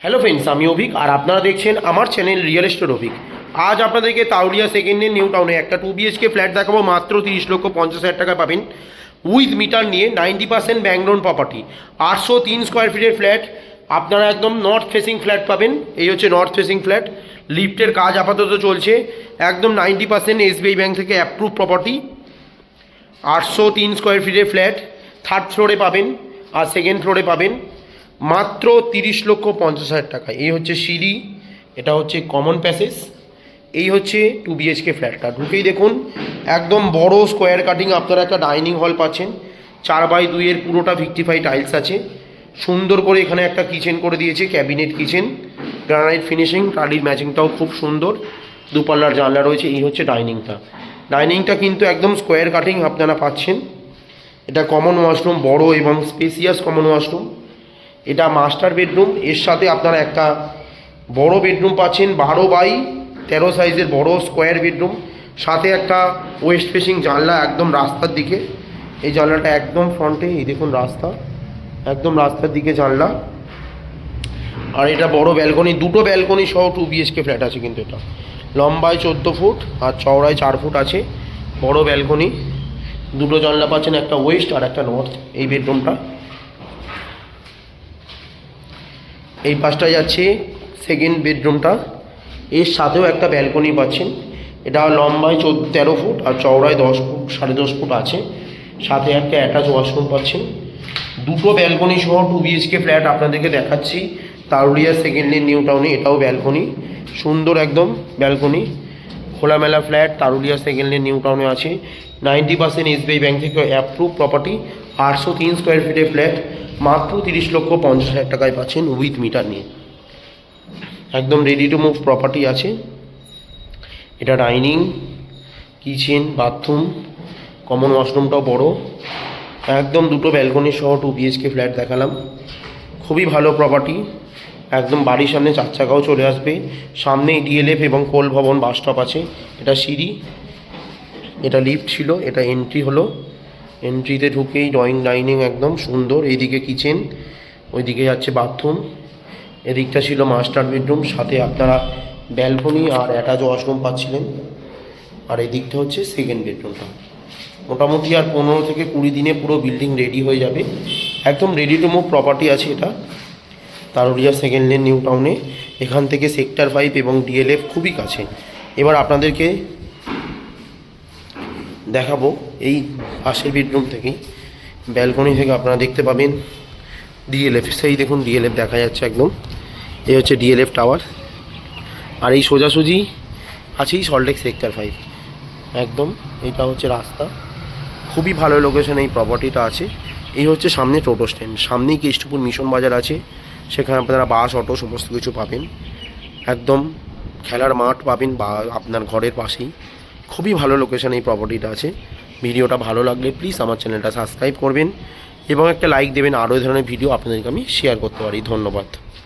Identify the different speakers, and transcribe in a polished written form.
Speaker 1: Hello friends, আমি অভিক আর আপনারা দেখছেন আমার চ্যানেল রিয়েল এস্টেট অভিক। আজ আপনাদেরকে তাউরিয়া সেকেন্ডে নিউ টাউনে একটা 2 BHK ফ্ল্যাট দেখাবো। মাত্র 30,50,000 টাকা পাবেন উইথ মিটার নিয়ে। 90% ব্যাংক লোন প্রপার্টি, 803 স্কোয়ার ফিটের ফ্ল্যাট। আপনারা একদম নর্থ ফেসিং ফ্ল্যাট পাবেন। এই হচ্ছে নর্থ ফেসিং ফ্ল্যাট। লিফটের কাজ আপাতত চলছে। একদম 90% SBI ব্যাংক থেকে অ্যাপ্রুভ প্রপার্টি। 803 স্কোয়ার ফিটের ফ্ল্যাট থার্ড ফ্লোরে পাবেন আর সেকেন্ড ফ্লোরে পাবেন মাত্র 30,50,000 টাকা। এই হচ্ছে সিঁড়ি, এটা হচ্ছে কমন প্যাসেজ, এই হচ্ছে 2 BHK ফ্ল্যাটটা। ঢুকেই দেখুন একদম বড় স্কোয়ার কাটিং আপনারা একটা ডাইনিং হল পাচ্ছেন। 4x2 পুরোটা 55 টাইলস আছে। সুন্দর করে এখানে একটা কিচেন করে দিয়েছে, ক্যাবিনেট কিচেন, গ্রানাইট ফিনিশিং, টালির ম্যাচিংটাও খুব সুন্দর। দুপাল্লার জানলা রয়েছে। এই হচ্ছে ডাইনিংটা কিন্তু একদম স্কোয়ার কাটিং আপনারা পাচ্ছেন। এটা কমন ওয়াশরুম, বড় এবং স্পেসিয়াস কমন ওয়াশরুম। এটা মাস্টার বেডরুম, এর সাথে আপনারা একটা বড় বেডরুম পাচ্ছেন, 12x13 সাইজের বড় স্কোয়ার বেডরুম, সাথে একটা ওয়েস্ট ফেসিং জানলা একদম রাস্তার দিকে। এই জানলাটা একদম ফ্রন্টে, এই দেখুন রাস্তা, একদম রাস্তার দিকে জানলা। আর এটা বড় ব্যালকনি, দুটো ব্যালকনি সহ 2 BHK ফ্ল্যাট আছে। কিন্তু এটা লম্বায় 14 ফুট আর চওড়ায় 4 ফুট আছে। বড় ব্যালকনি, দুটো জানলা পাচ্ছেন, একটা ওয়েস্ট আর একটা নর্থ। এই বেডরুমটা, এই পাশটায় যাচ্ছে সেকেন্ড বেডরুমটা, এর সাথেও একটা ব্যালকনি পাচ্ছেন। এটা লম্বায় 13 ফুট আর চওড়ায় 10 ফুট, 10.5 ফুট আছে। সাথে একটা অ্যাটাচ ওয়াশরুম পাচ্ছেন। দুটো ব্যালকনি সহ 2 BHK ফ্ল্যাট আপনাদেরকে দেখাচ্ছি তারুলিয়া সেকেন্ড নিউ টাউনে। এটাও ব্যালকনি, সুন্দর একদম ব্যালকনি, খোলামেলা ফ্ল্যাট তারুলিয়া সেকেন্ড নিউ টাউনে আছে। 90% SBI ব্যাংক থেকে অ্যাপ্রুভ প্রপার্টি। 803 স্কোয়ার ফিটের ফ্ল্যাট মাত্র 30,50,000 টাকায় পাচ্ছেন উইথ মিটার নিয়ে। একদম রেডি টু মুভ প্রপার্টি আছে। এটা ডাইনিং, কিচেন, বাথরুম, কমন ওয়াশরুমটাও বড়। একদম দুটো ব্যালকনি সহ 2 BHK ফ্ল্যাট দেখালাম। খুবই ভালো প্রপার্টি। একদম বাড়ির সামনে 4 চাকাও চলে আসবে। সামনেই DLF এবং কোল ভবন বাস স্টপ আছে। এটা সিঁড়ি, এটা লিফট ছিল, এটা এন্ট্রি হলো। এন্ট্রিতে ঢুকেই ড্রয়িং ডাইনিং একদম সুন্দর। এইদিকে কিচেন, ওইদিকে যাচ্ছে বাথরুম। এদিকটা ছিল মাস্টার বেডরুম, সাথে আপনারা ব্যালকনি আর অ্যাটাচ ওয়াশরুম পাচ্ছিলেন। আর এদিকটা হচ্ছে সেকেন্ড বেডরুমটা। মোটামুটি আর 15 থেকে 20 দিনে পুরো বিল্ডিং রেডি হয়ে যাবে। একদম রেডি টু মুভ প্রপার্টি আছে এটা তারুলিয়া সেকেন্ড লেন নিউ টাউনে। এখান থেকে সেক্টর 5 এবং DLF খুবই কাছে। এবার আপনাদেরকে দেখাবো এই পাশের বেডরুম থেকেই, ব্যালকনি থেকে আপনারা দেখতে পাবেন DLF। সেই দেখুন DLF দেখা যাচ্ছে একদম। এই হচ্ছে DLF টাওয়ার। আর এই সোজাসুজি আছেই সল্টলেক সেক্টর 5 একদম। এটা হচ্ছে রাস্তা, খুবই ভালো লোকেশন এই প্রপার্টিটা আছে। এই হচ্ছে সামনে টোটো স্ট্যান্ড, সামনেই কেষ্টপুর মিশন বাজার আছে, সেখানে আপনারা বাস অটো সমস্ত কিছু পাবেন। একদম খেলার মাঠ পাবেন বা আপনার ঘরের পাশেই। খুবই ভালো লোকেশন এই প্রপার্টিটা আছে। ভিডিওটা ভালো লাগলে প্লিজ আমার চ্যানেলটা সাবস্ক্রাইব করবেন এবং একটা লাইক দেবেন। আরও এই ধরনের ভিডিও আপনাদেরকে আমি শেয়ার করতে পারি। ধন্যবাদ।